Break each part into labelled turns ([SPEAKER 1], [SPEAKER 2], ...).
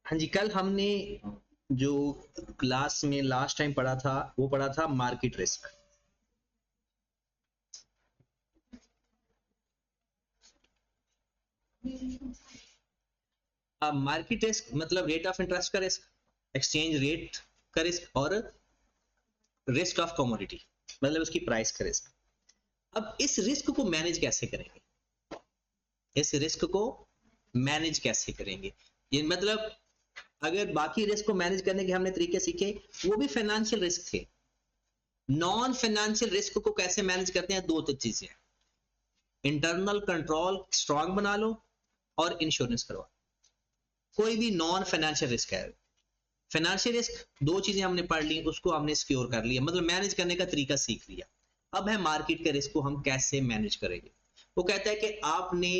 [SPEAKER 1] हाँ जी, कल हमने जो क्लास में लास्ट टाइम पढ़ा था वो पढ़ा था मार्केट रिस्क। अब मार्केट रिस्क मतलब रेट ऑफ इंटरेस्ट का रिस्क, एक्सचेंज रेट का रिस्क और रिस्क ऑफ कमोडिटी मतलब उसकी प्राइस का रिस्क। अब इस रिस्क को मैनेज कैसे करेंगे, इस रिस्क को मैनेज कैसे करेंगे, ये मतलब अगर बाकी रिस्क को मैनेज करने के हमने तरीके सीखे वो भी फाइनेंशियल रिस्क थे। नॉन फाइनेंशियल रिस्क को कैसे मैनेज करते हैं, दो चीजें, इंटरनल कंट्रोल स्ट्रांग बना लो और इंश्योरेंस करवा। कोई भी नॉन फाइनेंशियल रिस्क है, फाइनेंशियल रिस्क दो चीजें हमने पढ़ ली, उसको हमने सिक्योर कर लिया, मतलब मैनेज करने का तरीका सीख लिया। अब है मार्केट के रिस्क को हम कैसे मैनेज करेंगे। वो कहता है कि आपने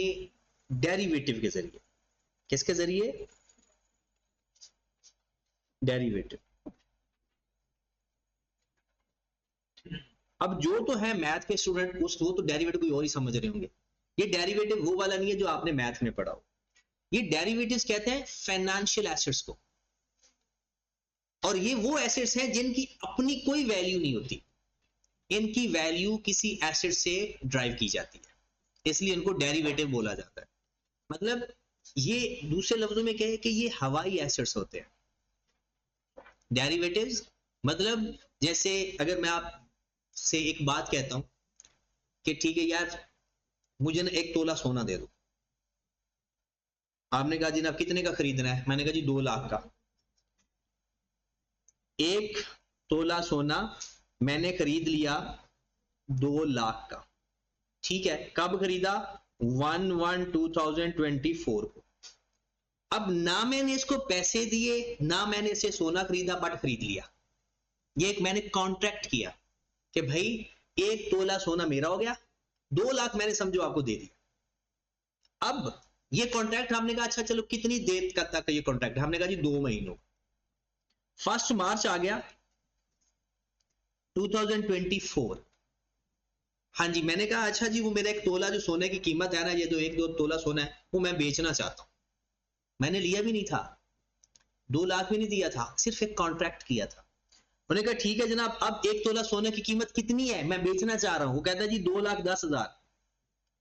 [SPEAKER 1] डेरिवेटिव के जरिए, किसके जरिए, डेरिवेटिव। अब जो तो है मैथ के स्टूडेंट उस वो तो डेरिवेटिव कोई और ही समझ रहे होंगे, ये डेरिवेटिव वो वाला नहीं है जो आपने मैथ में पढ़ा हो। ये डेरिवेटिव्स कहते हैं फाइनेंशियल एसेट्स को, और ये वो एसेट्स हैं जिनकी अपनी कोई वैल्यू नहीं होती, इनकी वैल्यू किसी एसेट से ड्राइव की जाती है, इसलिए इनको डेरिवेटिव बोला जाता है। मतलब ये दूसरे लफ्जों में कहे कि ये हवाई एसेट्स होते हैं डेरिवेटिव्स। मतलब जैसे अगर मैं आपसे एक बात कहता हूं कि ठीक है यार मुझे ना 1 तोला सोना दे दो, आपने कहा जी ना कितने का खरीदना है, मैंने कहा जी 2 लाख का। 1 तोला सोना मैंने खरीद लिया 2 लाख का, ठीक है, कब खरीदा, 1/1/2024 को। अब ना मैंने इसको पैसे दिए ना मैंने इसे सोना खरीदा, बट खरीद लिया। ये एक मैंने कॉन्ट्रैक्ट किया कि भाई 1 तोला सोना मेरा हो गया, 2 लाख मैंने समझो आपको दे दिया। अब ये कॉन्ट्रैक्ट हमने कहा अच्छा चलो कितनी देर तक ये कॉन्ट्रैक्ट, हमने कहा जी 2 महीनों। 1 मार्च आ गया 2024, हाँ जी, मैंने कहा अच्छा जी वो मेरा 1 तोला जो सोने की कीमत है ना, ये जो 1-2 तोला सोना है वो मैं बेचना चाहता हूं। मैंने लिया भी नहीं था, 2 लाख भी नहीं दिया था, सिर्फ एक कॉन्ट्रैक्ट किया था। उन्होंने कहा ठीक है जनाब, अब 1 तोला सोने की कीमत कितनी है, मैं बेचना चाह रहा हूं। वो कहता है जी 2,10,000।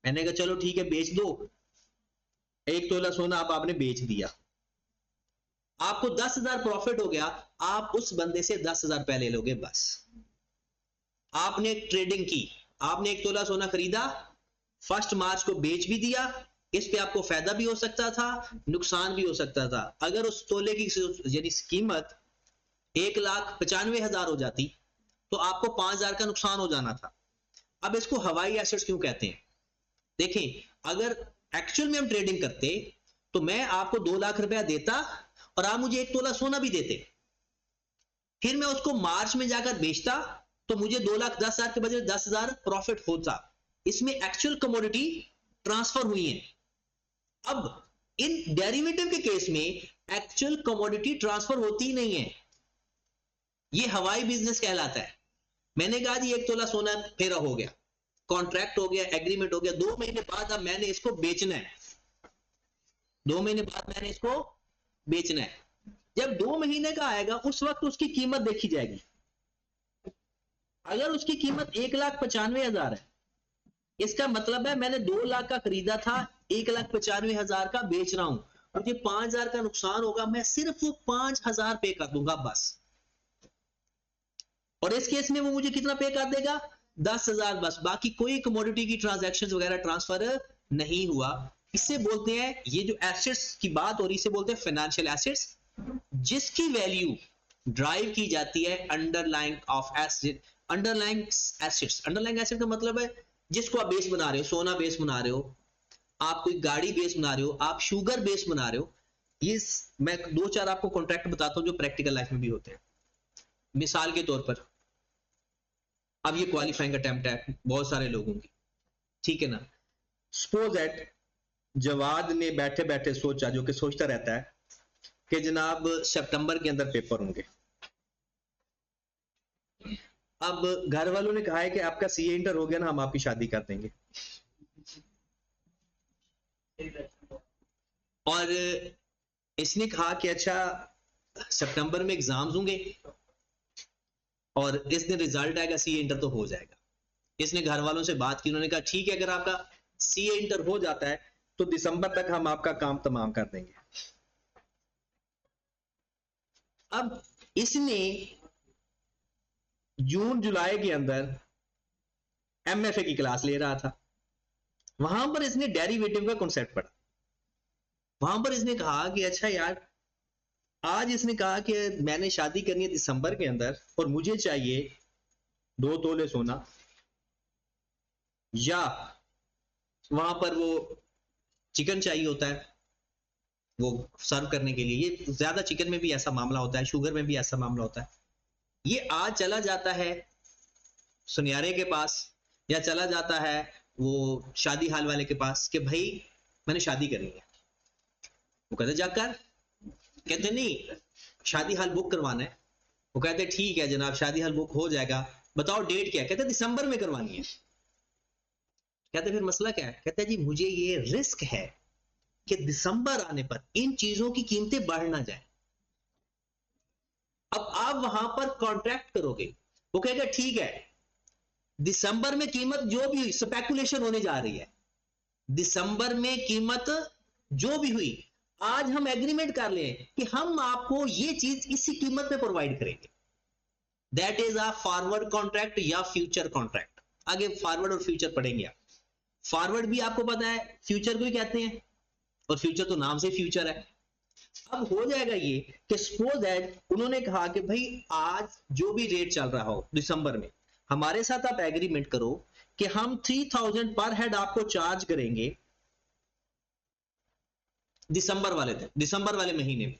[SPEAKER 1] मैंने कहा चलो ठीक है बेच दो। 1 तोला सोना आप आपने बेच दिया, आपको 10,000 प्रॉफिट हो गया, आप उस बंदे से 10,000 पहले लोगे बस। आपने ट्रेडिंग की, आपने 1 तोला सोना खरीदा, 1 मार्च को बेच भी दिया, इस पे आपको फायदा भी हो सकता था नुकसान भी हो सकता था। अगर उस तोले की यानी कीमत 1,95,000 हो जाती तो आपको 5,000 का नुकसान हो जाना था। अब इसको हवाई एसेट्स क्यों कहते हैं, देखें अगर एक्चुअल में हम ट्रेडिंग करते तो मैं आपको 2 लाख रुपया देता और आप मुझे 1 तोला सोना भी देते, फिर मैं उसको मार्च में जाकर बेचता तो मुझे 2,10,000 के बजाय 10,000 प्रॉफिट होता। इसमें एक्चुअल कमोडिटी ट्रांसफर हुई है। अब इन डेरिवेटिव के केस में एक्चुअल कमोडिटी ट्रांसफर होती ही नहीं है, ये हवाई बिजनेस कहलाता है। मैंने कहा जी 1 तोला सोना फेरा हो गया, कॉन्ट्रैक्ट हो गया, एग्रीमेंट हो गया, 2 महीने बाद अब मैंने इसको बेचना है, 2 महीने बाद मैंने इसको बेचना है। जब 2 महीने का आएगा उस वक्त उसकी कीमत देखी जाएगी। अगर उसकी कीमत 1,95,000 है, इसका मतलब है मैंने 2 लाख का खरीदा था, 1,95,000 का बेच रहा हूं, मुझे 5,000 का नुकसान होगा, मैं सिर्फ वो 5,000 पे कर दूंगा बस। और इस केस में वो मुझे कितना पे कर देगा, 10,000 बस, बाकी कोई कमोडिटी की ट्रांजैक्शन वगैरह ट्रांसफर नहीं हुआ। इससे बोलते हैं, ये जो एसेट्स की बात हो रही है इसे बोलते हैं फाइनेंशियल एसेट्स, जिसकी वैल्यू ड्राइव की जाती है underlying of asset, underlying assets. Underlying asset का मतलब है जिसको आप बेस बना रहे हो, सोना बेस बना रहे हो, आप कोई गाड़ी बेस बना रहे हो, आप शुगर बेस बना रहे हो। ये मैं 2-4 आपको कॉन्ट्रैक्ट बताता हूं जो प्रैक्टिकल लाइफ में भी होते हैं। मिसाल के तौर पर अब ये क्वालिफाइंग अटेम्प्ट है बहुत सारे लोगों की, ठीक है ना। सपोज दैट जवाद ने बैठे बैठे सोचा, जो कि सोचता रहता है कि जनाब सितंबर के अंदर पेपर होंगे। अब घर वालों ने कहा है कि आपका सीए इंटर हो गया ना, हम आपकी शादी कर देंगे। और इसने कहा कि अच्छा सितंबर में एग्जाम्स होंगे और इस दिन रिजल्ट आएगा, सीए इंटर तो हो जाएगा। इसने घर वालों से बात की, उन्होंने कहा ठीक है, अगर आपका सीए इंटर हो जाता है तो दिसंबर तक हम आपका काम तमाम कर देंगे। अब इसने जून जुलाई के अंदर एमएफए की क्लास ले रहा था, वहां पर इसने डेरिवेटिव का कॉन्सेप्ट पढ़ा। वहां पर इसने कहा कि अच्छा यार, आज इसने कहा कि मैंने शादी करनी है दिसंबर के अंदर और मुझे चाहिए 2 तोले सोना, या वहां पर वो चिकन चाहिए होता है वो सर्व करने के लिए। ये ज्यादा चिकन में भी ऐसा मामला होता है, शुगर में भी ऐसा मामला होता है। ये आज चला जाता है सुनियारे के पास या चला जाता है वो शादी हाल वाले के पास कि भाई मैंने शादी करनी है। वो कहते जाकर, कहते नहीं शादी हाल बुक करवाना है। वो कहते ठीक है जनाब, शादी हाल बुक हो जाएगा, बताओ डेट क्या है। कहते दिसंबर में करवानी है। कहते फिर मसला क्या है। कहते जी मुझे ये रिस्क है कि दिसंबर आने पर इन चीजों की कीमतें बढ़ ना जाए। अब आप वहां पर कॉन्ट्रैक्ट करोगे, वो कहेगा ठीक है दिसंबर में कीमत जो भी हुई, स्पेकुलेशन होने जा रही है, दिसंबर में कीमत जो भी हुई, आज हम एग्रीमेंट कर लें कि हम आपको ये चीज इसी कीमत में प्रोवाइड करेंगे। That is a forward contract या फ्यूचर कॉन्ट्रैक्ट। आगे फॉरवर्ड और फ्यूचर पढ़ेंगे आप। फॉरवर्ड भी आपको पता है फ्यूचर को ही कहते हैं, और फ्यूचर तो नाम से फ्यूचर है। अब हो जाएगा ये कि सपोज दैट उन्होंने कहा कि भाई आज जो भी रेट चल रहा हो दिसंबर में, हमारे साथ आप एग्रीमेंट करो कि हम 3000 पर हेड आपको चार्ज करेंगे दिसंबर वाले दिन, दिसंबर वाले महीने में।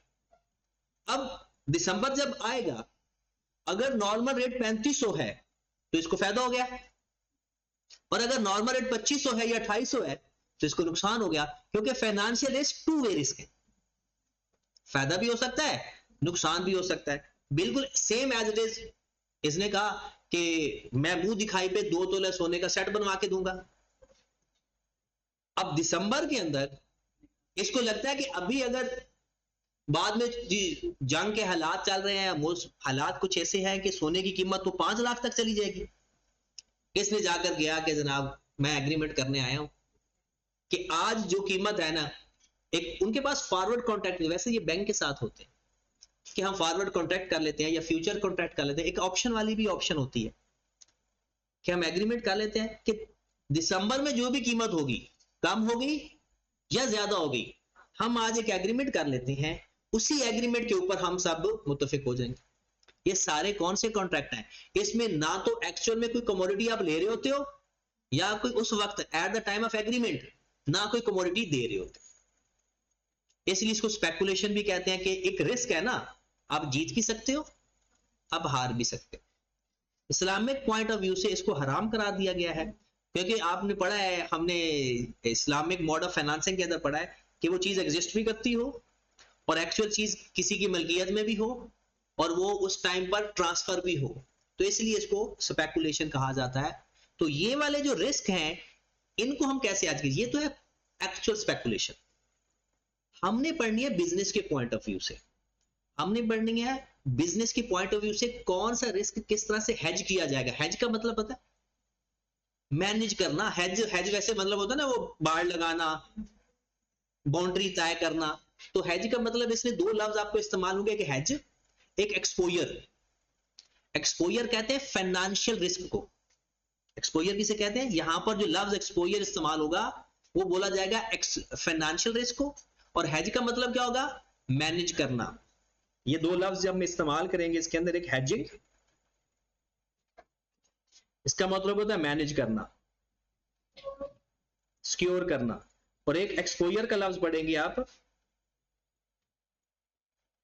[SPEAKER 1] अब दिसंबर जब आएगा, अगर नॉर्मल रेट 3500 है तो इसको फायदा हो गया, और अगर नॉर्मल रेट 2500 है या 2800 है तो इसको नुकसान हो गया, क्योंकि financial risk two way risk है। फायदा भी हो सकता है, नुकसान भी हो सकता है, बिल्कुल सेम एज इट इज। इसने कहा कि मैं मुंह दिखाई पे 2 तोले सोने का सेट बनवा के दूंगा। अब दिसंबर के अंदर इसको लगता है कि अभी अगर बाद में जंग के हालात चल रहे हैं, हालात कुछ ऐसे हैं कि सोने की कीमत तो 5 लाख तक चली जाएगी। इसने जाकर गया कि जनाब मैं एग्रीमेंट करने आया हूं कि आज जो कीमत है ना, एक उनके पास फॉरवर्ड कॉन्ट्रैक्ट, वैसे ये बैंक के साथ होते हैं कि हम फॉरवर्ड कॉन्ट्रैक्ट कर लेते हैं या फ्यूचर कॉन्ट्रैक्ट कर लेते हैं। एक ऑप्शन वाली भी ऑप्शन होती है कि हम एग्रीमेंट कर लेते हैं कि दिसंबर में जो भी कीमत होगी, कम होगी या ज्यादा होगी, हम आज एक एग्रीमेंट कर लेते हैं, उसी एग्रीमेंट के ऊपर हम सब मुत्तफिक हो जाएंगे। ये सारे कौन से कॉन्ट्रैक्ट हैं? इसमें ना तो एक्चुअल में कोई कमोडिटी आप ले रहे होते हो, या कोई उस वक्त at the time of agreement ना कोई कमोडिटी दे रहे होते। इसलिए इसको स्पेकुलेशन भी कहते हैं कि एक रिस्क है ना, आप जीत भी सकते हो, आप हार भी सकते हो। इस्लामिक पॉइंट ऑफ व्यू से इसको हराम करा दिया गया है, क्योंकि आपने पढ़ा है, हमने इस्लामिक मॉड ऑफ फाइनेंसिंग के अंदर पढ़ा है कि वो चीज एग्जिस्ट भी करती हो और एक्चुअल चीज किसी की मलकियत में भी हो और वो उस टाइम पर ट्रांसफर भी हो, तो इसलिए इसको स्पेकुलेशन कहा जाता है। तो ये वाले जो रिस्क हैं इनको हम कैसे आज, ये तो है एक्चुअल स्पेकुलेशन। हमने पढ़नी है बिजनेस के पॉइंट ऑफ व्यू से, हमने पढ़नी है बिजनेस के पॉइंट ऑफ व्यू से कौन सा रिस्क किस तरह से हेज किया जाएगा। हेज का मतलब पता है? मैनेज करना। हेज हेज वैसे मतलब होता है ना, वो बाड़ लगाना, बाउंड्री तय करना। तो हेज का मतलब इसमें 2 लफ्ज आपको इस्तेमाल होंगे, कि हेज, एक एक्सपोजर। एक्सपोजर कहते हैं फाइनेंशियल रिस्क को, एक्सपोजर किसे कहते हैं? यहां पर जो लफ्ज एक्सपोजर इस्तेमाल होगा वो बोला जाएगा फाइनेंशियल रिस्क को, और हेज का मतलब क्या होगा? मैनेज करना। ये 2 लफ्ज जब हम इस्तेमाल करेंगे इसके अंदर, एक हेजिंग, इसका मतलब होता है मैनेज करना, सिक्योर करना, और एक एक्सपोजर का लफ्ज पढ़ेंगे आप,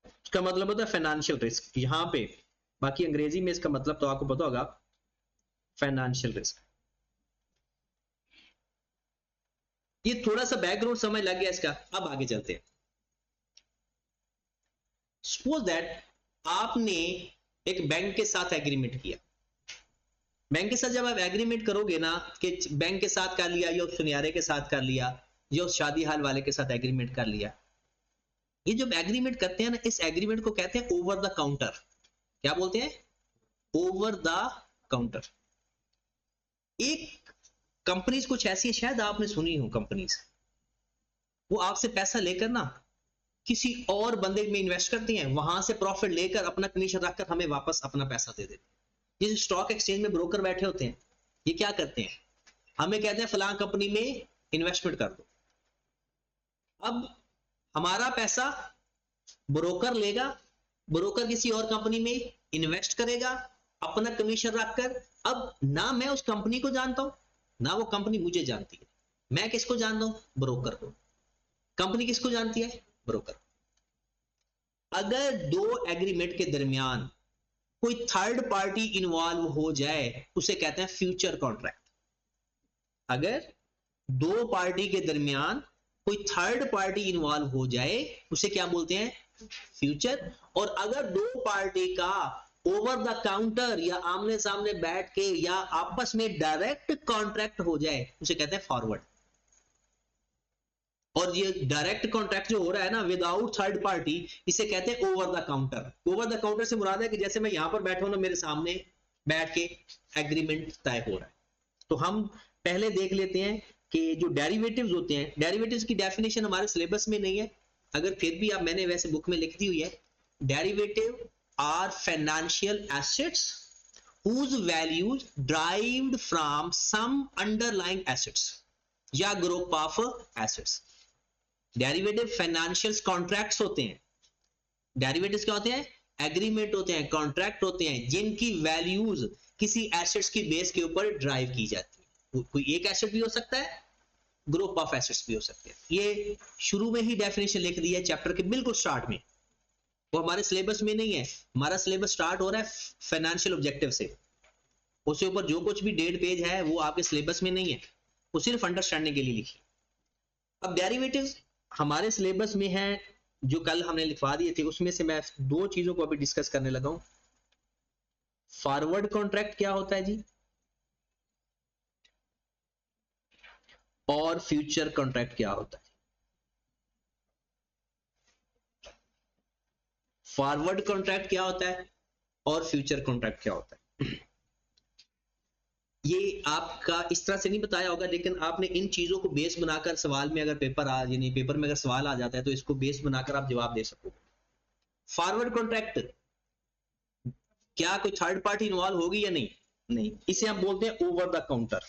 [SPEAKER 1] इसका मतलब होता है फाइनेंशियल रिस्क। यहां पे बाकी अंग्रेजी में इसका मतलब तो आपको पता होगा, फाइनेंशियल रिस्क। ये थोड़ा सा बैकग्राउंड समझ लग गया इसका। अब आगे चलते हैं। सपोज दैट आपने एक बैंक के साथ एग्रीमेंट किया। बैंक के साथ जब आप एग्रीमेंट करोगे ना, कि बैंक के साथ कर लिया या सुनियारे के साथ कर लिया या शादी हाल वाले के साथ एग्रीमेंट कर लिया, ये जब एग्रीमेंट करते हैं ना, इस एग्रीमेंट को कहते हैं ओवर द काउंटर। क्या बोलते हैं? Over the counter. एक कंपनीज कुछ ऐसी है, शायद आपने सुनी हो कंपनीज, वो आपसे पैसा लेकर ना किसी और बंदे में इन्वेस्ट करती हैं, वहां से प्रॉफिट लेकर अपना कमीशन रखकर हमें वापस अपना पैसा दे देते हैं। जिस स्टॉक एक्सचेंज में ब्रोकर बैठे होते हैं, ये क्या करते हैं, हमें कहते हैं फलां कंपनी में इन्वेस्टमेंट कर दो। अब हमारा पैसा ब्रोकर लेगा, ब्रोकर किसी और कंपनी में इन्वेस्ट करेगा अपना कमीशन रखकर। अब ना मैं उस कंपनी को जानता हूं, ना वो कंपनी मुझे जानती है। मैं किसको जानता हूं? ब्रोकर को। कंपनी किसको जानती है? ब्रोकर। अगर दो एग्रीमेंट के दरमियान कोई थर्ड पार्टी इन्वॉल्व हो जाए, उसे कहते हैं फ्यूचर कॉन्ट्रैक्ट। अगर दो पार्टी के दरमियान कोई थर्ड पार्टी इन्वॉल्व हो जाए, उसे क्या बोलते हैं? फ्यूचर। और अगर दो पार्टी का ओवर द काउंटर या आमने सामने बैठ के या आपस में डायरेक्ट कॉन्ट्रैक्ट हो जाए, उसे कहते हैं फॉरवर्ड। और ये डायरेक्ट कॉन्ट्रैक्ट जो हो रहा है ना विदाउट थर्ड पार्टी, इसे कहते हैं over the counter. Over the counter से मुराद है कि जैसे मैं यहां पर बैठा हूं ना, मेरे सामने बैठ के एग्रीमेंट तय हो रहा है। तो हम पहले देख लेते हैं कि जो डेरिवेटिव्स होते हैं, डेरिवेटिव्स की डेफिनेशन हमारे सिलेबस में नहीं है, अगर फिर भी आप, मैंने वैसे बुक में लिख दी हुई है। Derivative are financial assets whose values derived from some underlying assets या group of assets। Derivative financial contracts होते हैं। डेरिवेटिव्स क्या होते हैं? एग्रीमेंट होते हैं, कॉन्ट्रैक्ट होते हैं जिनकी वैल्यूज किसी एसेट्स की बेस के ऊपर ड्राइव की जाती है। कोई एक एसेट भी हो सकता है, ग्रुप ऑफ एसेट्स भी हो सकते हैं। ये शुरू में ही डेफिनेशन लिख दी है चैप्टर के बिल्कुल स्टार्ट में, वो हमारे सिलेबस में नहीं है। हमारा सिलेबस स्टार्ट हो रहा है फाइनेंशियल ऑब्जेक्टिव से, उसके ऊपर जो कुछ भी 1.5 पेज है वो आपके सिलेबस में नहीं है, वो सिर्फ अंडरस्टैंडिंग के लिए लिखी। अब डेरिवेटिव्स हमारे सिलेबस में है, जो कल हमने लिखवा दिए थे, उसमें से मैं दो चीजों को अभी डिस्कस करने लगा हूं। फॉरवर्ड कॉन्ट्रैक्ट क्या होता है जी, और फ्यूचर कॉन्ट्रैक्ट क्या होता है। फॉरवर्ड कॉन्ट्रैक्ट क्या होता है और फ्यूचर कॉन्ट्रैक्ट क्या होता है। ये आपका इस तरह से नहीं बताया होगा, लेकिन आपने इन चीजों को बेस बनाकर सवाल में अगर पेपर में अगर सवाल आ जाता है तो इसको बेस बनाकर आप जवाब दे सकोगे। फॉरवर्ड कॉन्ट्रैक्ट, क्या कोई थर्ड पार्टी इन्वॉल्व होगी या नहीं? नहीं। इसे हम बोलते हैं over the counter.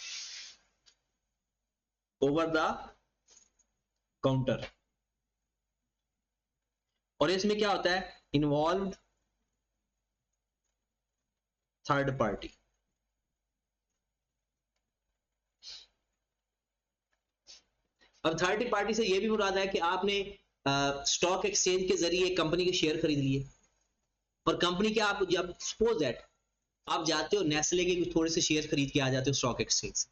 [SPEAKER 1] Over the counter. और इसमें क्या होता है? Involve third party. अब थर्ड पार्टी से यह भी मुराद है कि आपने स्टॉक एक्सचेंज के जरिए कंपनी के शेयर खरीद लिए, और कंपनी के आप जब सपोज दैट आप जाते हो नेस्ले के थोड़े से शेयर खरीद के आ जाते हो स्टॉक एक्सचेंज,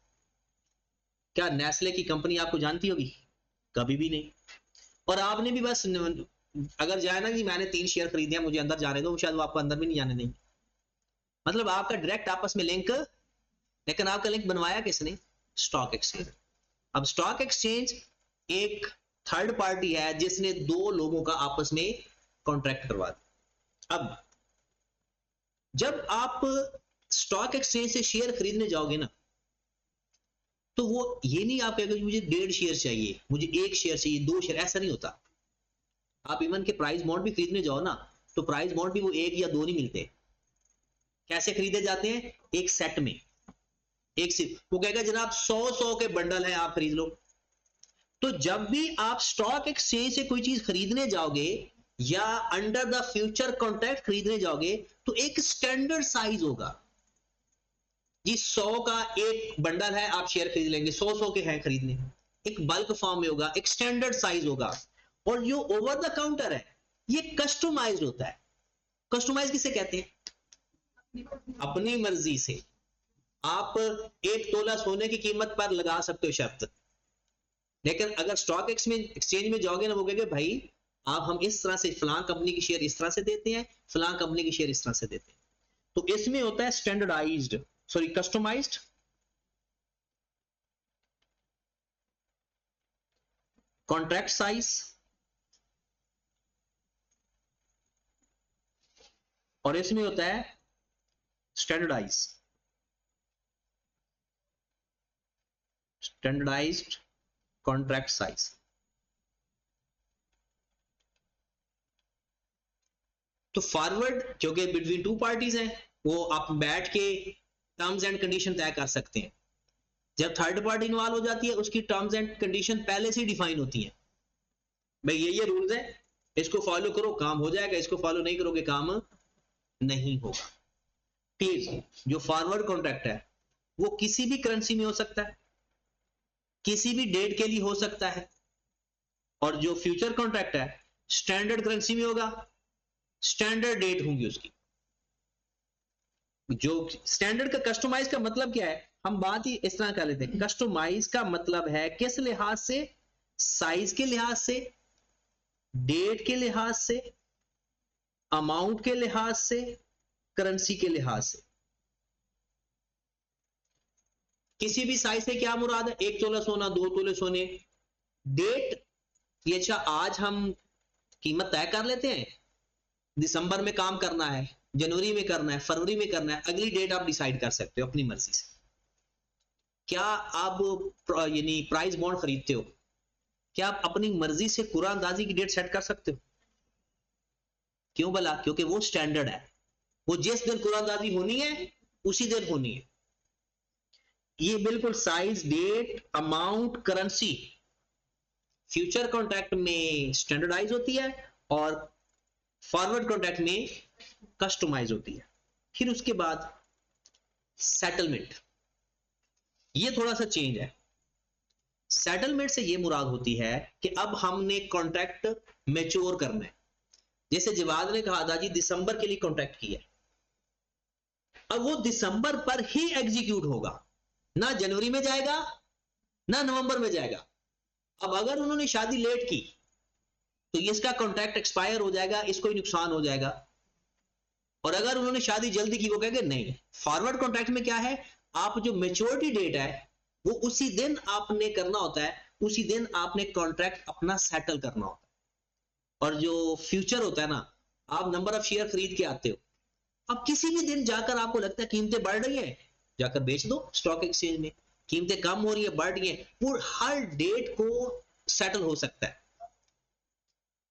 [SPEAKER 1] क्या नेस्ले की कंपनी आपको जानती होगी? कभी भी नहीं। और आपने भी बस अगर जाए ना कि मैंने 3 शेयर खरीदे हैं, मुझे अंदर जाने दो, शायद वो आपको अंदर भी नहीं जाने देंगे। मतलब आपका डायरेक्ट आपस में लिंक, लेकिन आपका लिंक बनवाया किसने? Stock exchange. अब स्टॉक एक्सचेंज एक थर्ड पार्टी है जिसने दो लोगों का आपस में कॉन्ट्रैक्ट करवा दिया। अब जब आप स्टॉक एक्सचेंज से शेयर खरीदने जाओगे ना, तो वो ये नहीं आप कहेंगे मुझे 1.5 शेयर चाहिए, मुझे 1 शेयर चाहिए, 2 शेयर, ऐसा नहीं होता। आप इवन के प्राइस बॉन्ड भी खरीदने जाओ ना, तो प्राइस बॉन्ड भी वो 1 या 2 नहीं मिलते। कैसे खरीदे जाते हैं? एक सेट में, एक से वो कहेगा जनाब 100 के बंडल है, आप खरीद लो। तो जब भी आप स्टॉक एक्सचेंज से कोई चीज खरीदने जाओगे या अंडर द फ्यूचर कॉन्ट्रैक्ट खरीदने जाओगे, तो एक स्टैंडर्ड साइज होगा जी। 100 का एक बंडल है, आप शेयर खरीद लेंगे, 100 के हैं खरीदने, एक बल्क फॉर्म में होगा, एक स्टैंडर्ड साइज होगा। और जो ओवर द काउंटर है ये कस्टमाइज्ड होता है। कस्टमाइज किसे कहते हैं? अपनी मर्जी से आप 1 तोला सोने की कीमत पर लगा सकते हो शर्त, लेकिन अगर स्टॉक एक्सचेंज में जाओगे ना, वो कहेंगे भाई आप हम इस तरह से फलां कंपनी की शेयर इस तरह से देते हैं, फलां कंपनी की शेयर इस तरह से देते हैं। तो इसमें होता है standardized, sorry customized, contract size, और इसमें होता है स्टैंडर्डाइज्ड कॉन्ट्रैक्ट साइज। तो फॉरवर्ड क्योंकि बिटवीन टू पार्टीज हैं, वो आप बैठ के टर्म्स एंड कंडीशन तय कर सकते हैं। जब थर्ड पार्टी इन्वॉल्व हो जाती है, उसकी टर्म्स एंड कंडीशन पहले से डिफाइन होती है, भाई ये रूल्स है, इसको फॉलो करो काम हो जाएगा, इसको फॉलो नहीं करोगे काम नहीं होगा। ठीक, जो फॉरवर्ड कॉन्ट्रैक्ट है वो किसी भी करेंसी में हो सकता है, किसी भी डेट के लिए हो सकता है, और जो फ्यूचर कॉन्ट्रैक्ट है स्टैंडर्ड करेंसी में होगा, स्टैंडर्ड डेट होंगी उसकी। जो स्टैंडर्ड का कस्टमाइज का मतलब क्या है, हम बात ही इस तरह कर लेते हैं। कस्टमाइज का मतलब है किस लिहाज से, साइज के लिहाज से, डेट के लिहाज से, अमाउंट के लिहाज से, करेंसी के लिहाज से। किसी भी साइज से क्या मुराद है, 1 तोला सोना, 2 तोले सोने। डेट, ये अच्छा आज हम कीमत तय कर लेते हैं, दिसंबर में काम करना है, जनवरी में करना है, फरवरी में करना है, अगली डेट आप डिसाइड कर सकते हो अपनी मर्जी से। क्या आप यानी प्राइस बॉन्ड खरीदते हो, क्या आप अपनी मर्जी से कुरान अंदाजी की डेट सेट कर सकते हो? क्यों भला? क्योंकि वो स्टैंडर्ड है, वो जिस दिन कुरान अंदाजी होनी है उसी दिन होनी है। ये बिल्कुल size, date, amount, currency future contract में स्टैंडर्डाइज होती है और फॉरवर्ड कॉन्ट्रैक्ट में कस्टमाइज होती है। फिर उसके बाद सेटलमेंट, ये थोड़ा सा चेंज है। सेटलमेंट से ये मुराद होती है कि अब हमने कॉन्ट्रैक्ट मैच्योर करना है। जैसे जवाद ने कहा था जी दिसंबर के लिए कॉन्ट्रैक्ट किया, अब वो दिसंबर पर ही एग्जीक्यूट होगा, ना जनवरी में जाएगा ना नवंबर में जाएगा। अब अगर उन्होंने शादी लेट की तो इसका कॉन्ट्रैक्ट एक्सपायर हो जाएगा, इसको ही नुकसान हो जाएगा। और अगर उन्होंने शादी जल्दी की, वो कहेंगे नहीं। फॉरवर्ड कॉन्ट्रैक्ट में क्या है, आप जो मैच्योरिटी डेट है वो उसी दिन आपने करना होता है, उसी दिन आपने कॉन्ट्रैक्ट अपना सेटल करना होता है। और जो फ्यूचर होता है ना, आप नंबर ऑफ शेयर खरीद के आते हो, अब किसी भी दिन जाकर आपको लगता है कीमतें बढ़ रही है, जाकर बेच दो स्टॉक एक्सचेंज में। कीमतें कम हो रही है, बढ़ रही है, वो हर डेट को सेटल हो सकता है।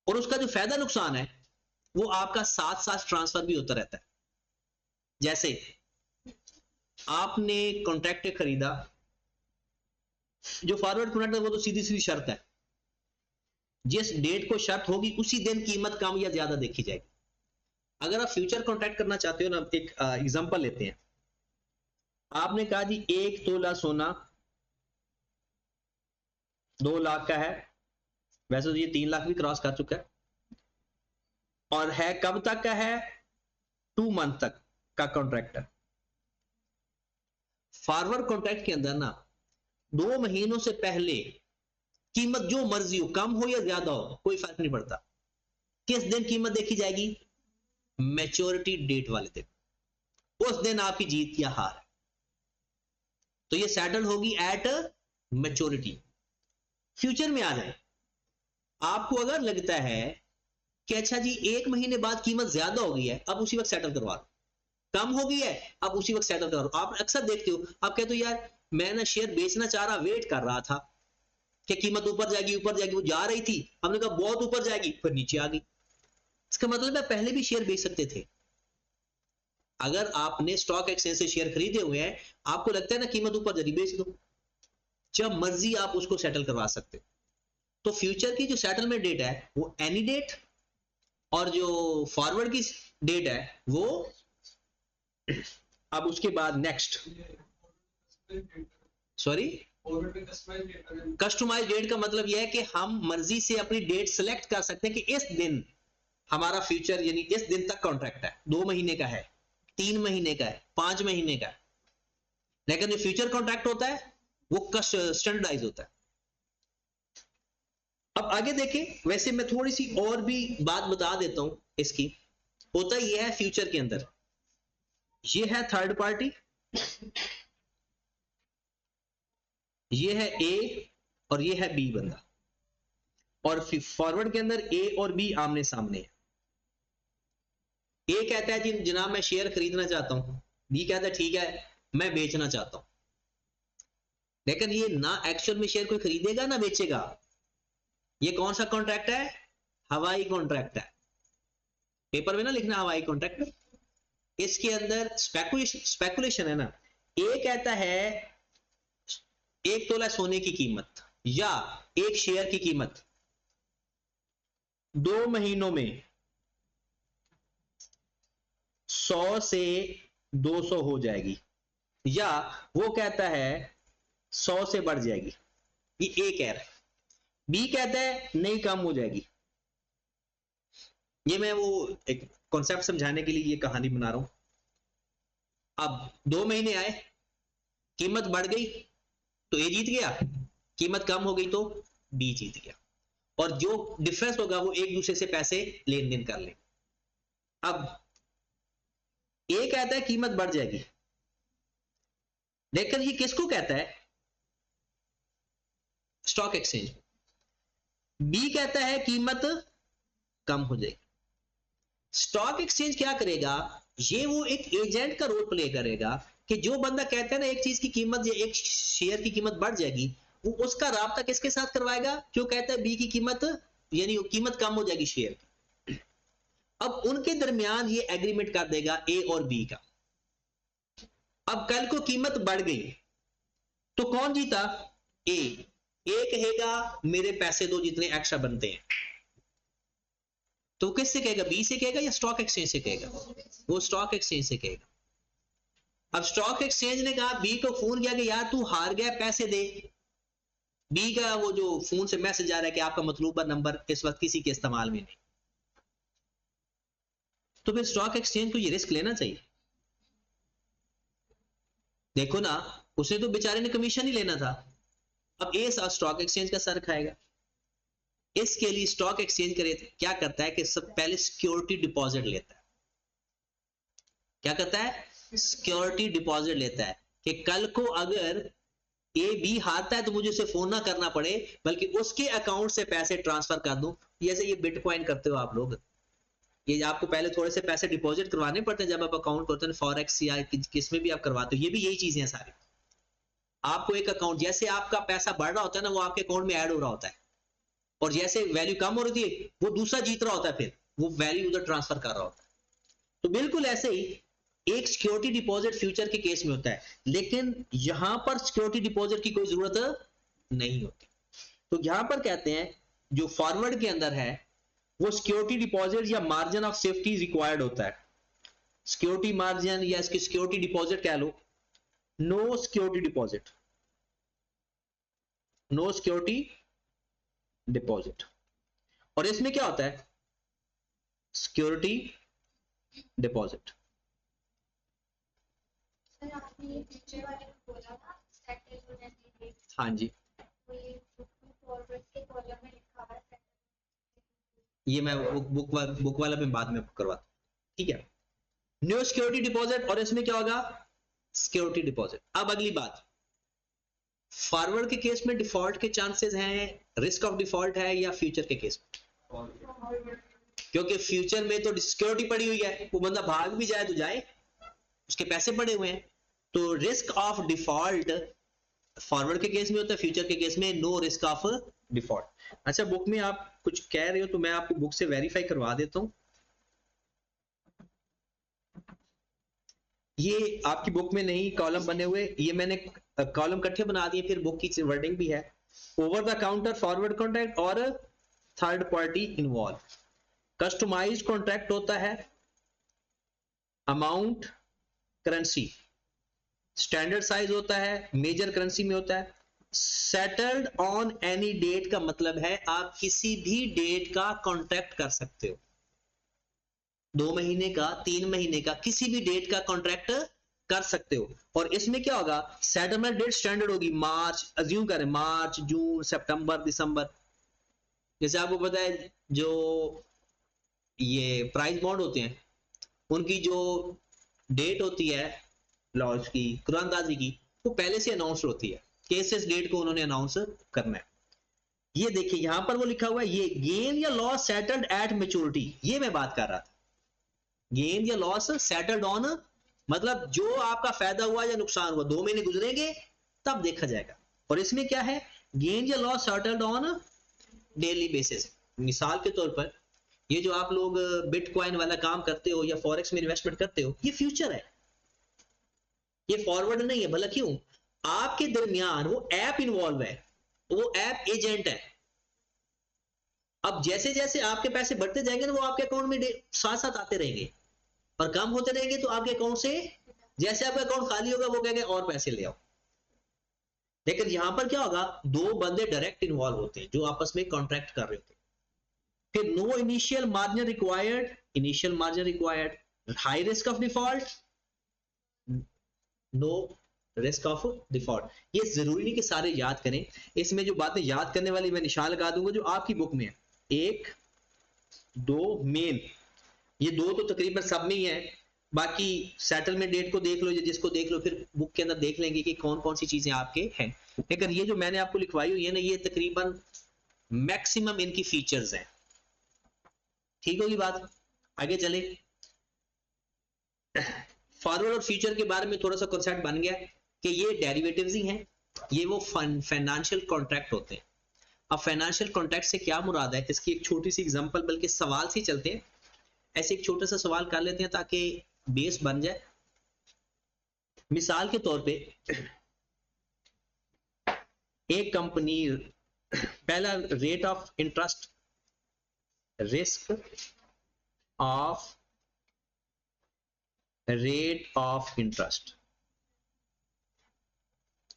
[SPEAKER 1] और उसका जो फायदा नुकसान है वो आपका साथ साथ ट्रांसफर भी होता रहता है। जैसे आपने कॉन्ट्रैक्ट खरीदा, जो फॉरवर्ड कॉन्ट्रैक्ट है वो तो सीधी सीधी शर्त है, जिस डेट को शर्त होगी उसी दिन कीमत कम या ज्यादा देखी जाएगी। अगर आप फ्यूचर कॉन्ट्रैक्ट करना चाहते हो ना, एक एग्जांपल लेते हैं। आपने कहा जी 1 तोला सोना 2 लाख का है, वैसे तो ये 3 लाख भी क्रॉस कर चुका है, और है कब तक का है, 2 मंथ तक का कॉन्ट्रैक्ट है। फॉरवर्ड कॉन्ट्रैक्ट के अंदर ना 2 महीनों से पहले कीमत जो मर्जी हो, कम हो या ज्यादा हो, कोई फर्क नहीं पड़ता। किस दिन कीमत देखी जाएगी, मैच्योरिटी डेट वाले दिन, उस दिन आपकी जीत या हार। तो ये सेटल होगी एट मैच्योरिटी। फ्यूचर में आ जाए, आपको अगर लगता है कि अच्छा जी 1 महीने बाद कीमत ज्यादा हो गई है, अब उसी वक्त सेटल करवा लो, कम हो गई है अब उसी वक्त सेटल करो। आप अक्सर देखते हो, आप कहते हो यार मैं ना शेयर बेचना चाह रहा, वेट कर रहा था कि कीमत ऊपर जाएगी ऊपर जाएगी, वो जा रही थी, हमने कहा बहुत ऊपर जाएगी, फिर नीचे आ गई। इसका मतलब है पहले भी शेयर बेच सकते थे। अगर आपने स्टॉक एक्सचेंज से शेयर खरीदे हुए हैं, आपको लगता है ना कीमत ऊपर जा रही, बेच दो, जब मर्जी आप उसको सेटल करवा सकते हो। तो फ्यूचर की जो सेटलमेंट डेट है वो एनी डेट, और जो फॉरवर्ड की डेट है वो अब उसके बाद नेक्स्ट, सॉरी, कस्टमाइज डेट का मतलब यह है कि हम मर्जी से अपनी डेट सेलेक्ट कर सकते हैं कि इस दिन हमारा फ्यूचर यानी इस दिन तक कॉन्ट्रैक्ट है, 2 महीने का है, 3 महीने का है, 5 महीने का है। लेकिन जो फ्यूचर कॉन्ट्रैक्ट होता है वो स्टैंडर्डाइज होता है। अब आगे देखें, वैसे मैं थोड़ी सी और भी बात बता देता हूं इसकी। होता यह है फ्यूचर के अंदर, ये है थर्ड पार्टी, ये है ए और ये है बी बंदा, और फॉरवर्ड के अंदर ए और बी आमने सामने है। ए कहता है जी जनाब मैं शेयर खरीदना चाहता हूं, बी कहता है ठीक है मैं बेचना चाहता हूं, लेकिन ये ना एक्चुअल में शेयर कोई खरीदेगा ना बेचेगा। ये कौन सा कॉन्ट्रैक्ट है? हवाई कॉन्ट्रैक्ट है। पेपर में ना लिखना हवाई कॉन्ट्रैक्ट। इसके अंदर स्पेकुलेशन है ना। ए कहता है 1 तोला सोने की कीमत या एक शेयर की कीमत 2 महीनों में 100 से 200 हो जाएगी, या वो कहता है 100 से बढ़ जाएगी। ये ए कह रहा है। बी कहता है नहीं कम हो जाएगी। ये मैं वो एक कॉन्सेप्ट समझाने के लिए ये कहानी बना रहा हूं। अब 2 महीने आए, कीमत बढ़ गई तो ए जीत गया, कीमत कम हो गई तो बी जीत गया, और जो डिफरेंस होगा वो एक दूसरे से पैसे लेन देन कर ले। अब ए कहता है कीमत बढ़ जाएगी, लेकिन ये किसको कहता है? Stock exchange. बी कहता है कीमत कम हो जाएगी। स्टॉक एक्सचेंज क्या करेगा? ये वो एक एजेंट का रोल प्ले करेगा कि जो बंदा कहता है ना एक चीज की कीमत या एक शेयर की कीमत बढ़ जाएगी, वो उसका राब्ता किसके साथ करवाएगा? जो कहता है बी की कीमत यानी कीमत कम हो जाएगी शेयर की। अब उनके दरमियान ये एग्रीमेंट कर देगा ए और बी का। अब कल को कीमत बढ़ गई तो कौन जीता? ए कहेगा मेरे पैसे दो जितने एक्स्ट्रा बनते हैं। तो किससे कहेगा? बी से कहेगा या स्टॉक एक्सचेंज से कहेगा? वो स्टॉक एक्सचेंज से कहेगा। अब स्टॉक एक्सचेंज ने कहा बी को फोन किया कि यार तू हार गया पैसे दे। बी का वो जो फोन से मैसेज आ रहा है कि आपका मतलूबा नंबर इस वक्त किसी के इस्तेमाल में नहीं। तो फिर स्टॉक एक्सचेंज को ये रिस्क लेना चाहिए। देखो ना, उसने तो बेचारे ने कमीशन ही लेना था। अब ए स्टॉक एक्सचेंज का सर खाएगा। इसके लिए स्टॉक एक्सचेंज करे क्या करता है कि सब पहले सिक्योरिटी डिपॉजिट लेता है। क्या करता है? सिक्योरिटी डिपॉजिट लेता है कि कल को अगर ए बी हारता है तो मुझे उसे फोन ना करना पड़े, बल्कि उसके अकाउंट से पैसे ट्रांसफर कर दूं। जैसे ये बिटकॉइन करते हो आप लोग, ये आपको पहले थोड़े से पैसे डिपॉजिट करवाने पड़ते हैं जब आप अकाउंट करते हैं, फॉरेक्स या किसमें भी आप करवाते हो। ये भी यही चीजें हैं सारी। आपको एक अकाउंट, जैसे आपका पैसा बढ़ रहा होता है ना, वो आपके अकाउंट में ऐड हो रहा होता है, और जैसे वैल्यू कम हो रही है वो दूसरा जीत रहा होता है, फिर वो वैल्यू उधर ट्रांसफर कर रहा होता है। तो बिल्कुल ऐसे ही एक सिक्योरिटी डिपॉजिट फ्यूचर के केस में होता है, लेकिन यहां पर सिक्योरिटी डिपॉजिट की कोई जरूरत नहीं होती। तो यहां पर कहते हैं जो फॉरवर्ड के अंदर है वो सिक्योरिटी डिपॉजिट या मार्जिन ऑफ सेफ्टी रिक्वायर्ड होता है। सिक्योरिटी मार्जिन या इसकी सिक्योरिटी डिपॉजिट कह लो। No security deposit, no security deposit. और इसमें क्या होता है? Security deposit. हाँ जी, ये मैं बुक वाला में बाद में करवाता। ठीक है, न्यू सिक्योरिटी डिपॉजिट। और इसमें क्या होगा? Security deposit. अब अगली बात, फॉरवर्ड के केस में डिफॉल्ट के चांसेस हैं, रिस्क ऑफ डिफॉल्ट है, या फ्यूचर के केस में? क्योंकि फ्यूचर में तो सिक्योरिटी पड़ी हुई है, वो बंदा भाग भी जाए तो जाए, उसके पैसे पड़े हुए हैं। तो रिस्क ऑफ डिफॉल्ट फॉरवर्ड के केस में होता है, फ्यूचर के केस में नो रिस्क ऑफ डिफॉल्ट। अच्छा, बुक में आप कुछ कह रहे हो तो मैं आपको बुक से वेरीफाई करवा देता हूं। ये आपकी बुक में नहीं कॉलम बने हुए, ये मैंने कॉलम इकट्ठे बना दिए, फिर बुक की वर्डिंग भी है। Over the counter forward contract और third party involve. Customised contract होता है, अमाउंट करेंसी स्टैंडर्ड साइज होता है, मेजर करेंसी में होता है। सेटल्ड ऑन एनी डेट का मतलब है आप किसी भी डेट का कॉन्ट्रैक्ट कर सकते हो, 2 महीने का, 3 महीने का, किसी भी डेट का कॉन्ट्रैक्ट कर सकते हो। और इसमें क्या होगा? सेटलमेंट डेट स्टैंडर्ड होगी मार्च, अज्यूम करें मार्च, जून, सितंबर, दिसंबर। जैसे आपको पता है जो ये प्राइस बॉन्ड होते हैं उनकी जो डेट होती है लॉन्च की, कुरानदाजी की, वो पहले से अनाउंस होती है कि इस डेट को उन्होंने अनाउंस करना है। ये देखिए यहां पर वो लिखा हुआ है, ये गेन या लॉस सेटल्ड एट मैच्योरिटी, ये मैं बात कर रहा था। गेन या लॉस सेटल्ड ऑन, मतलब जो आपका फायदा हुआ या नुकसान हुआ 2 महीने गुजरेंगे तब देखा जाएगा। और इसमें क्या है, गेन या loss settled on daily basis. मिसाल के तौर पर ये जो आप लोग बिटकॉइन वाला काम करते हो या फॉरेक्स में इन्वेस्टमेंट करते हो, ये फ्यूचर है, ये फॉरवर्ड नहीं है। भला क्यों, आपके दरमियान वो ऐप इन्वॉल्व है, वो ऐप एजेंट है। अब जैसे जैसे आपके पैसे बढ़ते जाएंगे ना, वो आपके अकाउंट में साथ साथ आते रहेंगे, और कम होते रहेंगे तो आपके अकाउंट से, जैसे आपका अकाउंट खाली होगा वो कहेंगे और पैसे ले आओ। लेकिन यहां पर क्या होगा, 2 बंदे डायरेक्ट इन्वॉल्व होते हैं जो आपस में कॉन्ट्रैक्ट कर रहे होते हैं। फिर no initial margin required, initial margin required, high risk of default, no risk of default. ये जरूरी नहीं कि सारे याद करें, इसमें जो बातें याद करने वाली मैं निशान लगा दूंगा जो आपकी बुक में है, 1 2 मेन, ये 2 तो तकरीबन सब में ही है, बाकी सेटलमेंट डेट को देख लो, जिसको देख लो फिर बुक के अंदर देख लेंगे कि कौन कौन सी चीजें आपके हैं। लेकिन ये जो मैंने आपको लिखवाई हुई है ना, ये तकरीबन मैक्सिमम इनकी फीचर्स हैं। ठीक होगी बात, आगे चले। फॉरवर्ड और फ्यूचर के बारे में थोड़ा सा कॉन्सेप्ट बन गया कि ये डेरिवेटिव्स ही हैं, ये वो फाइनेंशियल कॉन्ट्रैक्ट होते हैं। अब फाइनेंशियल कॉन्ट्रैक्ट से क्या मुराद है, इसकी एक छोटी सी एग्जांपल, बल्कि सवाल से चलते हैं। ऐसे एक छोटा सा सवाल कर लेते हैं ताकि बेस बन जाए। मिसाल के तौर पे एक कंपनी, पहला rate of interest, risk of rate of interest,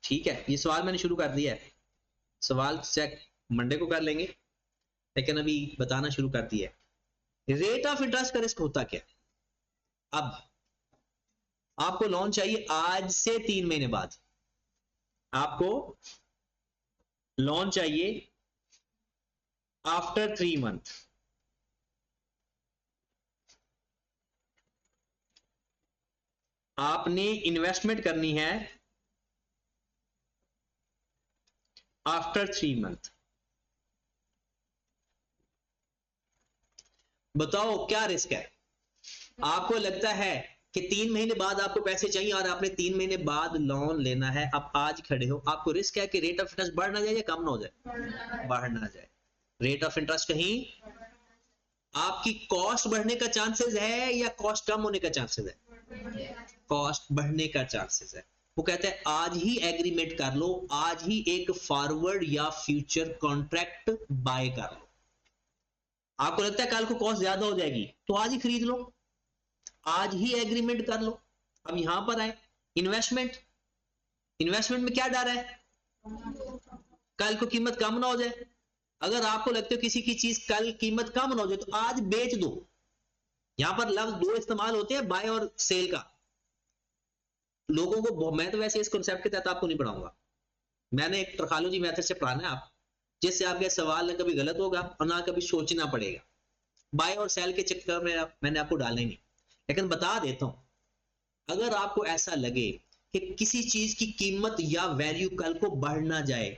[SPEAKER 1] ठीक है। ये सवाल मैंने शुरू कर दिया है, सवाल चेक मंडे को कर लेंगे, लेकिन अभी बताना शुरू कर दिया है। रेट ऑफ इंटरेस्ट का रिस्क होता क्या। अब आपको लोन चाहिए आज से 3 महीने बाद, आपको लोन चाहिए आफ्टर 3 मंथ, आपने इन्वेस्टमेंट करनी है आफ्टर 3 मंथ। बताओ क्या रिस्क है। आपको लगता है कि 3 महीने बाद आपको पैसे चाहिए और आपने 3 महीने बाद लोन लेना है, आप आज खड़े हो, आपको रिस्क है कि रेट ऑफ इंटरेस्ट बढ़ ना जाए या कम ना हो जाए, बढ़ ना जाए। रेट ऑफ इंटरेस्ट कहीं आपकी कॉस्ट बढ़ने का चांसेस है या कॉस्ट कम होने का चांसेस है, कॉस्ट बढ़ने का चांसेस है। वो कहते हैं आज ही एग्रीमेंट कर लो, आज ही एक फॉरवर्ड या फ्यूचर कॉन्ट्रैक्ट बाय कर लो। आपको लगता है कल को कॉस्ट ज्यादा हो जाएगी तो आज ही खरीद लो, आज ही एग्रीमेंट कर लो। अब यहां पर आए इन्वेस्टमेंट, इन्वेस्टमेंट में क्या डर है, कल को कीमत कम ना हो जाए। अगर आपको लगता है किसी की चीज कल कीमत कम ना हो जाए तो आज बेच दो। यहां पर लफ्ज 2 इस्तेमाल होते हैं, बाय और सेल का। लोगों को, मैं तो वैसे इस कॉन्सेप्ट के तहत आपको नहीं पढ़ाऊंगा, मैंने एक ट्रकालॉजी मेथड से पढ़ाना है आप, जिससे आपके सवाल ना कभी गलत होगा और ना कभी सोचना पड़ेगा। बाय और सेल के चक्कर में मैंने आपको डालना ही नहीं। लेकिन बता देता हूं, अगर आपको ऐसा लगे कि किसी चीज की कीमत या वैल्यू कल को बढ़ ना जाए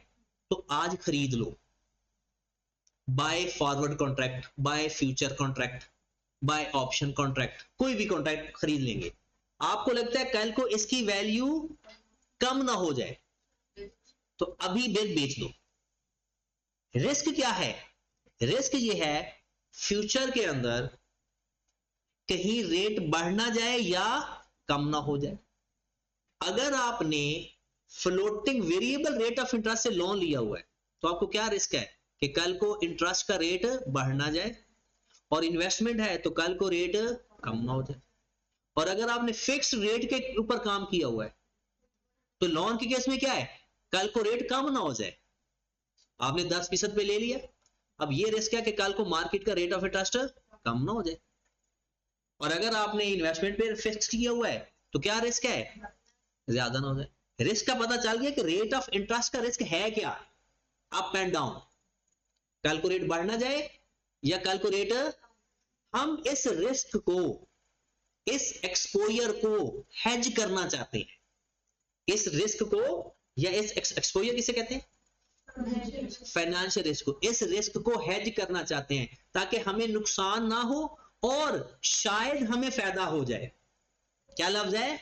[SPEAKER 1] तो आज खरीद लो। Buy forward contract, buy future contract, buy option contract, कोई भी कॉन्ट्रैक्ट खरीद लेंगे। आपको लगता है कल को इसकी वैल्यू कम ना हो जाए तो अभी बेच दो। रिस्क क्या है, रिस्क ये है फ्यूचर के अंदर कहीं रेट बढ़ ना जाए या कम ना हो जाए। अगर आपने floating variable rate of interest से लोन लिया हुआ है तो आपको क्या रिस्क है कि कल को इंटरेस्ट का रेट बढ़ ना जाए, और इन्वेस्टमेंट है तो कल को रेट कम ना हो जाए। और अगर आपने फिक्स रेट के ऊपर काम किया हुआ है तो लोन के केस में क्या है, कल को रेट कम ना हो जाए। आपने 10% पे ले लिया, अब ये रिस्क है कि कल को मार्केट का रेट ऑफ इंटरेस्ट कम ना हो जाए। और अगर आपने इन्वेस्टमेंट पे फिक्स किया हुआ है तो क्या रिस्क है, ज्यादा ना हो जाए। रिस्क का पता चल गया कि रेट ऑफ इंटरेस्ट का रिस्क है क्या, अप एंड डाउन, कल को रेट बढ़ ना जाए या कल को रेट। हम इस रिस्क को, इस एक्सपोजर को हेज करना चाहते हैं, इस रिस्क को, या इस एक्सपोजर किसे कहते हैं, फाइनेंशियल रिस्क को, इस रिस्क को हेज करना चाहते हैं ताकि हमें नुकसान ना हो और शायद हमें फायदा हो जाए। क्या लफ्ज है?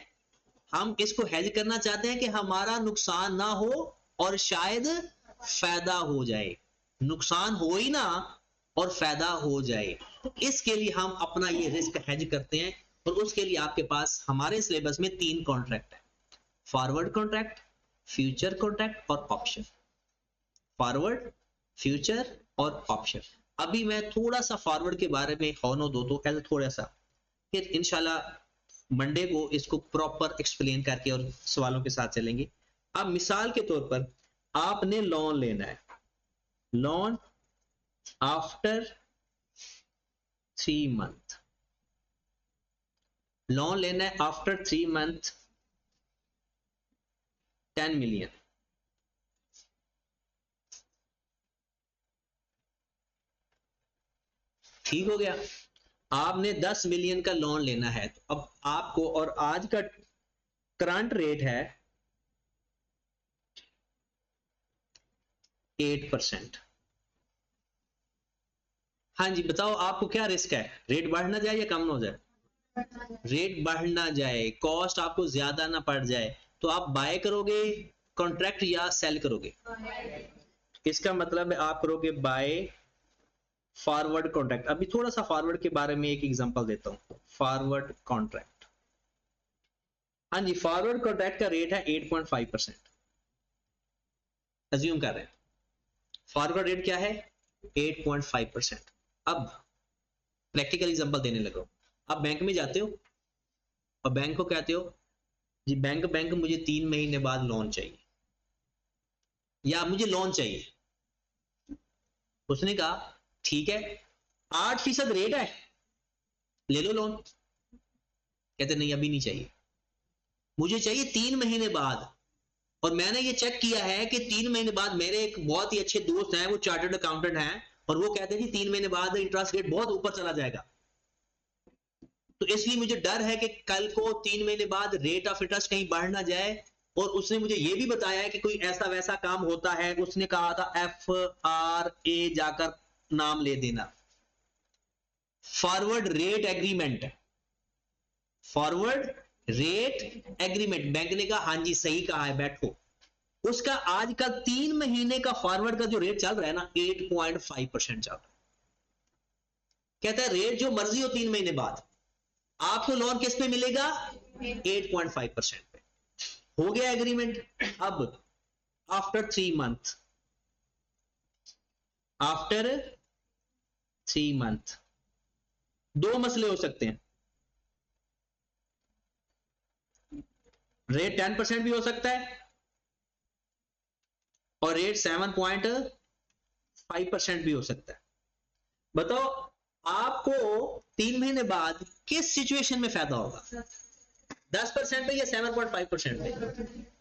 [SPEAKER 1] हम इसको हेज करना चाहते हैं कि हमारा नुकसान ना हो और शायद फायदा हो जाए, नुकसान हो ही ना और फायदा हो जाए। तो इसके लिए हम अपना ये रिस्क हेज करते हैं, और उसके लिए आपके पास हमारे सिलेबस में 3 कॉन्ट्रैक्ट है, फॉरवर्ड कॉन्ट्रैक्ट, फ्यूचर कॉन्ट्रैक्ट और ऑप्शन। फॉरवर्ड, फ्यूचर और ऑप्शन। अभी मैं थोड़ा सा फॉरवर्ड के बारे में होनो दो तो ऐसे थोड़ा सा, फिर इंशाल्लाह मंडे को इसको प्रॉपर एक्सप्लेन करके और सवालों के साथ चलेंगे। अब मिसाल के तौर पर आपने लोन लेना है, लोन आफ्टर 3 मंथ, लोन लेना है आफ्टर 3 मंथ 10 मिलियन। ठीक हो गया? आपने 10 मिलियन का लोन लेना है, तो अब आपको, और आज का करंट रेट है 8%। हाँ जी, बताओ आपको क्या रिस्क है, रेट बढ़ना जाए या कम हो जाए? रेट बढ़ना जाए, कॉस्ट आपको ज्यादा ना पड़ जाए, तो आप बाय करोगे कॉन्ट्रैक्ट या सेल करोगे? इसका मतलब है आप करोगे बाय फॉरवर्ड कॉन्ट्रैक्ट। अभी थोड़ा सा फॉरवर्ड के बारे में एक एग्जांपल देता हूं। फॉरवर्ड कॉन्ट्रैक्ट, हाँ जी, फॉरवर्ड कॉन्ट्रैक्ट का रेट है 8.5%। अज्यूम कर रहे हैं फॉरवर्ड रेट क्या है, 8.5%। अब प्रैक्टिकल एग्जांपल देने लगा। आप बैंक में जाते हो और बैंक को कहते हो जी बैंक मुझे 3 महीने बाद लोन चाहिए, या मुझे लोन चाहिए। उसने कहा ठीक है, 8% रेट है, ले लो लोन। कहते नहीं अभी नहीं चाहिए, मुझे चाहिए 3 महीने बाद। और मैंने ये चेक किया है कि 3 महीने बाद, मेरे एक बहुत ही अच्छे दोस्त हैं, वो चार्टर्ड अकाउंटेंट हैं, और वो कहते हैं कि 3 महीने बाद इंटरेस्ट रेट बहुत ऊपर चला जाएगा। तो इसलिए मुझे डर है कि कल को 3 महीने बाद रेट ऑफ इंटरेस्ट कहीं बढ़ ना जाए। और उसने मुझे ये भी बताया है कि कोई ऐसा वैसा काम होता है, उसने कहा था FRA जाकर नाम ले देना, forward rate agreement. Forward rate agreement, bank ने कहा हाँ जी सही कहा है, बैठो। उसका आज का 3 महीने का फॉरवर्ड का जो रेट चल रहा है ना, 8.5% चल रहा है। कहता है रेट जो मर्जी हो 3 महीने बाद आपको लोन किस पे मिलेगा, 8.5% पे। हो गया एग्रीमेंट। अब आफ्टर 3 मंथ, आफ्टर 3 मंथ 2 मसले हो सकते हैं, रेट 10% भी हो सकता है और रेट 7.5% भी हो सकता है। बताओ आपको 3 महीने बाद किस सिचुएशन में फायदा होगा, 10% पे या 7.5% पे?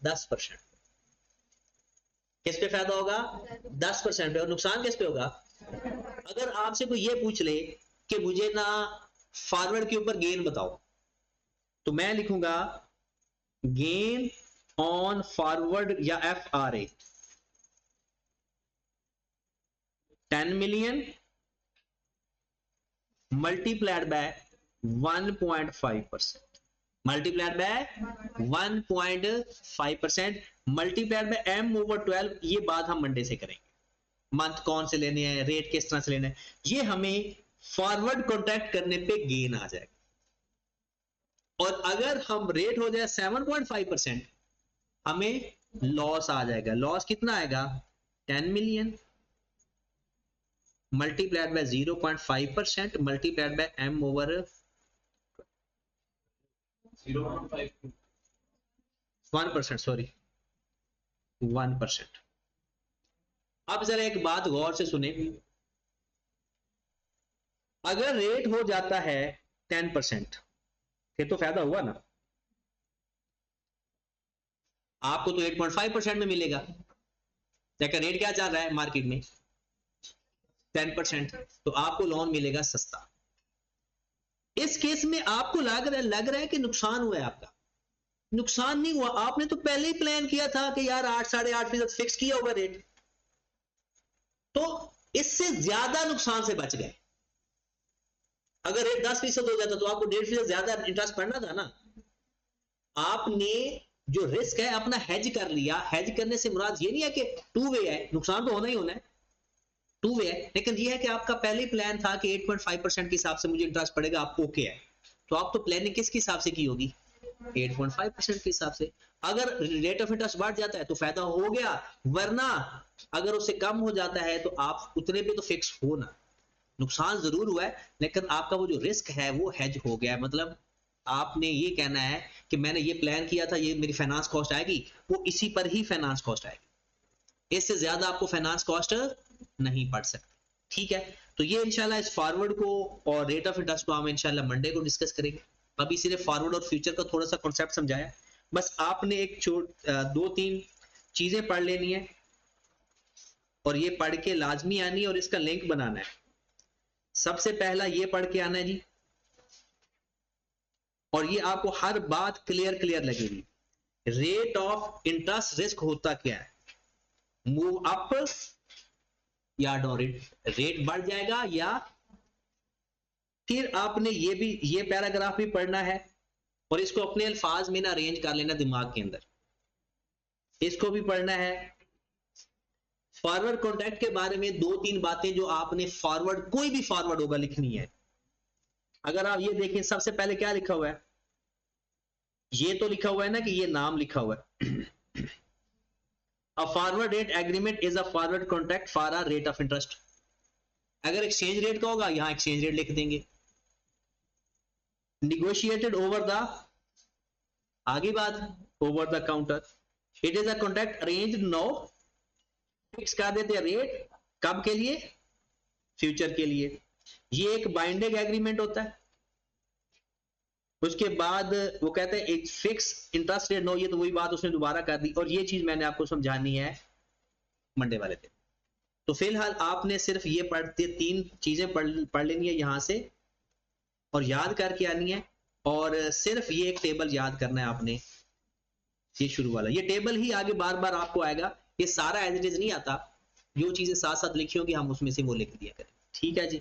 [SPEAKER 1] 10%। किस पे फायदा होगा, 10% पे। और नुकसान किस पे होगा? अगर आपसे कोई ये पूछ ले कि मुझे ना फॉरवर्ड के ऊपर गेन बताओ, तो मैं लिखूंगा गेन ऑन फॉरवर्ड या FRA 10 million multiplied by 1.5%, multiplied by 1.5% multiplied by M/12। ये बात हम मंडे से करेंगे, मंथ कौन से लेने हैं, रेट किस तरह से लेना है, ये हमें फॉरवर्ड कॉन्ट्रैक्ट करने पे गेन आ जाएगा। और अगर हम रेट हो जाए 7.5%, हमें लॉस आ जाएगा। लॉस कितना आएगा, 10 million multiplied by 0.5% multiplied by M/1%, sorry 1%। अब जरा एक बात गौर से सुने, अगर रेट हो जाता है 10%, फिर तो फायदा हुआ ना, आपको तो 8.5% में मिलेगा। देखा रेट क्या चल रहा है मार्केट में, 10%, तो आपको लोन मिलेगा सस्ता। इस केस में आपको लग रहा है कि नुकसान हुआ है, आपका नुकसान नहीं हुआ। आपने तो पहले ही प्लान किया था कि यार 8-8.5% फिक्स किया होगा रेट, तो इससे ज्यादा नुकसान से बच गए। अगर रेट 10% हो जाता तो आपको 1.5% ज्यादा इंटरेस्ट पड़ना था ना। आपने जो रिस्क है अपना हेज कर लिया। हेज करने से मुराद ये नहीं है कि टू वे है, नुकसान तो होना ही होना है, टू वे है, लेकिन ये है कि आपका पहले ही प्लान था कि 8.5% के हिसाब से मुझे इंटरेस्ट पड़ेगा, आप ओके है, तो आप तो प्लानिंग किसके हिसाब से की होगी, 8.5% के हिसाब से। अगर रेट ऑफ इंटरेस्ट बढ़ जाता है तो फायदा हो गया, वरना अगर उससे कम हो जाता है तो आप उतने पे तो फिक्स हो ना, नुकसान जरूर हुआ है लेकिन आपका वो जो रिस्क है वो हेज हो गया है। मतलब आपने ये कहना है कि मैंने ये प्लान किया था, ये मेरी फाइनेंस कॉस्ट आएगी, वो इसी पर ही फाइनेंस कॉस्ट आएगी, इससे ज्यादा आपको फाइनेंस कॉस्ट नहीं पड़ सकती। ठीक है, तो ये इंशाल्लाह इस फॉरवर्ड को और रेट ऑफ इंटरेस्ट को हम इंशाल्लाह मंडे को डिस्कस करेंगे। अभी सिर्फ फॉरवर्ड और फ्यूचर का थोड़ा सा कॉन्सेप्ट समझाया, बस आपने एक दो तीन चीजें पढ़ लेनी है और ये पढ़ के लाजमी आनी है और इसका लिंक बनाना है। सबसे पहला ये पढ़ के आना है जी, और ये आपको हर बात क्लियर लगेगी। रेट ऑफ इंटरेस्ट रिस्क होता क्या है, मूव अप या डाउन, रेट बढ़ जाएगा या, फिर आपने ये पैराग्राफ भी पढ़ना है और इसको अपने अल्फाज में ना अरेंज कर लेना दिमाग के अंदर, इसको भी पढ़ना है। फॉरवर्ड कॉन्ट्रैक्ट के बारे में दो तीन बातें जो आपने फॉरवर्ड, कोई भी फॉरवर्ड होगा, लिखनी है। अगर आप ये देखें सबसे पहले क्या लिखा हुआ है, ये तो लिखा हुआ है ना कि ये नाम लिखा हुआ है, a forward rate agreement is a forward contract for a rate of interest. अगर एक्सचेंज रेट का होगा यहां एक्सचेंज रेट लिख देंगे। निगोशिएटेड ओवर द, आगे बात, over the counter. It is a contract arrange no, fix कर देते हैं रेट, कब के लिए, फ्यूचर के लिए। ये एक बाइंडिंग एग्रीमेंट होता है। उसके बाद वो कहते हैं एक फिक्स इंटरेस्ट रेट नो, ये तो वही बात उसने दोबारा कर दी, और ये चीज मैंने आपको समझानी है मंडे वाले दिन। तो फिलहाल आपने सिर्फ ये पढ़ते तीन चीजें पढ़ लेनी है यहां से और याद करके आनी है, और सिर्फ ये एक टेबल याद करना है आपने, ये शुरू वाला ये टेबल ही आगे बार बार आपको आएगा, ये सारा एज इट इज नहीं आता, जो चीजें साथ साथ लिखी होगी हम उसमें से वो लिख दिया करें। ठीक है जी।